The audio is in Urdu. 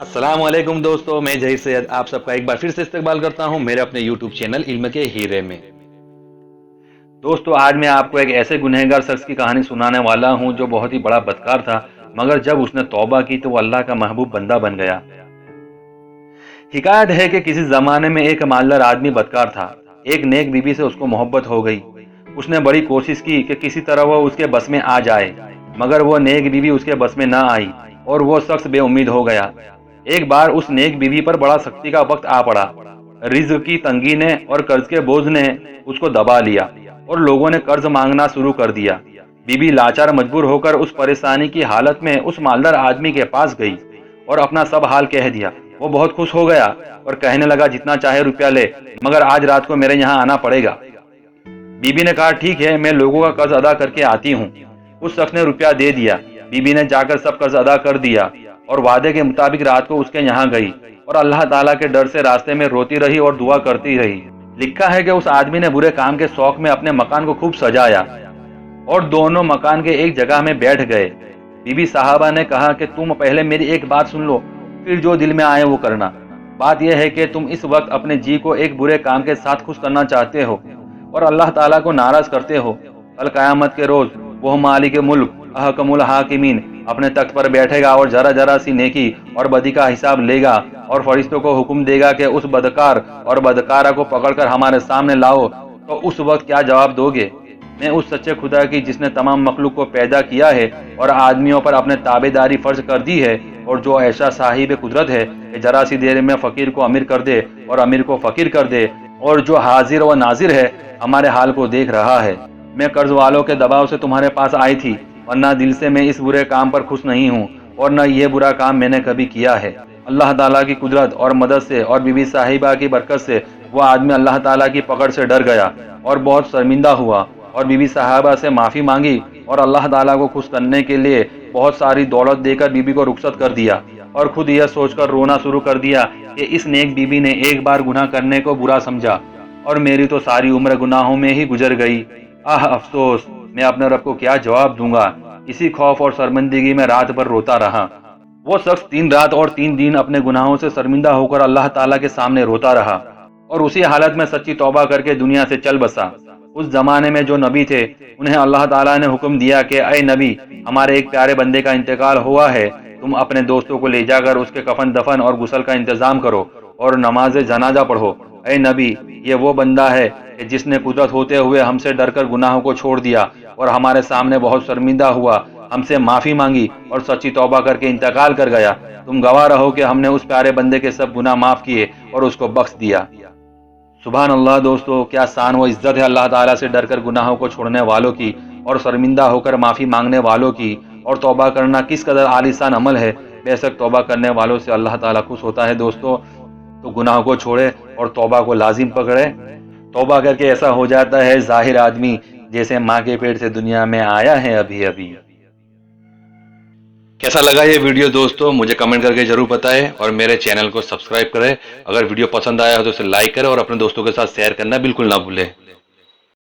السلام علیکم دوستو، میں ظہیر سید آپ سب کا ایک بار پھر سے استقبال کرتا ہوں میرے اپنے یوٹیوب چینل علم کے ہیرے میں۔ دوستو آج میں آپ کو ایک ایسے گنہگار شخص کی کہانی سنانے والا ہوں جو بہت ہی بڑا بدکار تھا، مگر جب اس نے توبہ کی تو وہ اللہ کا محبوب بندہ بن گیا۔ حکایت ہے کہ کسی زمانے میں ایک مالدار آدمی بدکار تھا۔ ایک نیک بیوی سے اس کو محبت ہو گئی۔ اس نے بڑی کوشش کی کہ کسی طرح وہ اس کے بس میں آ جائے، مگر وہ نیک بیوی اس کے بس میں نہ آئی اور وہ شخص بے امید ہو گیا۔ ایک بار اس نیک بیوی پر بڑا سختی کا وقت آ پڑا۔ رزق کی تنگی نے اور قرض کے بوجھ نے اس کو دبا لیا اور لوگوں نے قرض مانگنا شروع کر دیا۔ بیوی لاچار مجبور ہو کر اس پریشانی کی حالت میں اس مالدار آدمی کے پاس گئی اور اپنا سب حال کہہ دیا۔ وہ بہت خوش ہو گیا اور کہنے لگا جتنا چاہے روپیہ لے، مگر آج رات کو میرے یہاں آنا پڑے گا۔ بیوی نے کہا ٹھیک ہے، میں لوگوں کا قرض ادا کر کے آتی ہوں۔ اس شخص نے روپیہ دے دیا۔ بیوی نے جا کر سب قرض ادا کر دیا اور وعدے کے مطابق رات کو اس کے یہاں گئی اور اللہ تعالیٰ کے ڈر سے راستے میں روتی رہی اور دعا کرتی رہی۔ لکھا ہے کہ اس آدمی نے برے کام کے شوق میں اپنے مکان کو خوب سجایا اور دونوں مکان کے ایک جگہ میں بیٹھ گئے۔ بی بی صاحبہ نے کہا کہ تم پہلے میری ایک بات سن لو، پھر جو دل میں آئے وہ کرنا۔ بات یہ ہے کہ تم اس وقت اپنے جی کو ایک برے کام کے ساتھ خوش کرنا چاہتے ہو اور اللہ تعالیٰ کو ناراض کرتے ہو۔ کل قیامت کے روز وہ مالک ملک احکم الحاکمین اپنے تخت پر بیٹھے گا اور ذرا ذرا سی نیکی اور بدی کا حساب لے گا اور فرشتوں کو حکم دے گا کہ اس بدکار اور بدکارہ کو پکڑ کر ہمارے سامنے لاؤ، تو اس وقت کیا جواب دو گے؟ میں اس سچے خدا کی جس نے تمام مخلوق کو پیدا کیا ہے اور آدمیوں پر اپنے تابع داری فرض کر دی ہے، اور جو ایسا صاحب قدرت ہے کہ ذرا سی دیر میں فقیر کو امیر کر دے اور امیر کو فقیر کر دے، اور جو حاضر و ناظر ہے، ہمارے حال کو دیکھ رہا ہے۔ میں قرض والوں کے دباؤ سے تمہارے پاس آئی تھی، ورنہ دل سے میں اس برے کام پر خوش نہیں ہوں اور نہ یہ برا کام میں نے کبھی کیا ہے۔ اللہ تعالیٰ کی قدرت اور مدد سے اور بی بی صاحبہ کی برکت سے وہ آدمی اللہ تعالیٰ کی پکڑ سے ڈر گیا اور بہت شرمندہ ہوا اور بی بی صاحبہ سے معافی مانگی اور اللہ تعالیٰ کو خوش کرنے کے لیے بہت ساری دولت دے کر بی بی کو رخصت کر دیا اور خود یہ سوچ کر رونا شروع کر دیا کہ اس نیک بی بی نے ایک بار گناہ کرنے کو برا سمجھا اور میری تو ساری عمر گناہوں میں ہی گزر گئی۔ افسوس، میں اپنے رب کو کیا جواب دوں گا؟ اسی خوف اور شرمندگی میں رات بھر روتا رہا۔ وہ شخص 3 رات اور 3 دن اپنے گناہوں سے شرمندہ ہو کر اللہ تعالیٰ کے سامنے روتا رہا اور اسی حالت میں سچی توبہ کر کے دنیا سے چل بسا۔ اس زمانے میں جو نبی تھے انہیں اللہ تعالیٰ نے حکم دیا کہ اے نبی، ہمارے ایک پیارے بندے کا انتقال ہوا ہے، تم اپنے دوستوں کو لے جا کر اس کے کفن دفن اور غسل کا انتظام کرو اور نماز جنازہ پڑھو۔ اے نبی، یہ وہ بندہ ہے کہ جس نے قدرت ہوتے ہوئے ہم سے ڈر کر گناہوں کو چھوڑ دیا اور ہمارے سامنے بہت شرمندہ ہوا، ہم سے معافی مانگی اور سچی توبہ کر کے انتقال کر گیا۔ تم گواہ رہو کہ ہم نے اس پیارے بندے کے سب گناہ معاف کیے اور اس کو بخش دیا۔ سبحان اللہ دوستو، کیا شان و عزت ہے اللہ تعالیٰ سے ڈر کر گناہوں کو چھوڑنے والوں کی اور شرمندہ ہو کر معافی مانگنے والوں کی، اور توبہ کرنا کس قدر عالیشان عمل ہے۔ بے شک توبہ کرنے والوں سے اللہ تعالیٰ خوش ہوتا ہے دوستو، تو گناہوں کو چھوڑے اور توبہ کو لازم پکڑے۔ توبہ کر کے ایسا ہو جاتا ہے ظاہر آدمی جیسے ماں کے پیٹ سے دنیا میں آیا ہے ابھی ابھی۔ کیسا لگا یہ ویڈیو دوستو؟ مجھے کمنٹ کر کے ضرور بتائیں اور میرے چینل کو سبسکرائب کریں۔ اگر ویڈیو پسند آیا ہو تو اسے لائک کریں اور اپنے دوستوں کے ساتھ شیئر کرنا بالکل نہ بھولیں۔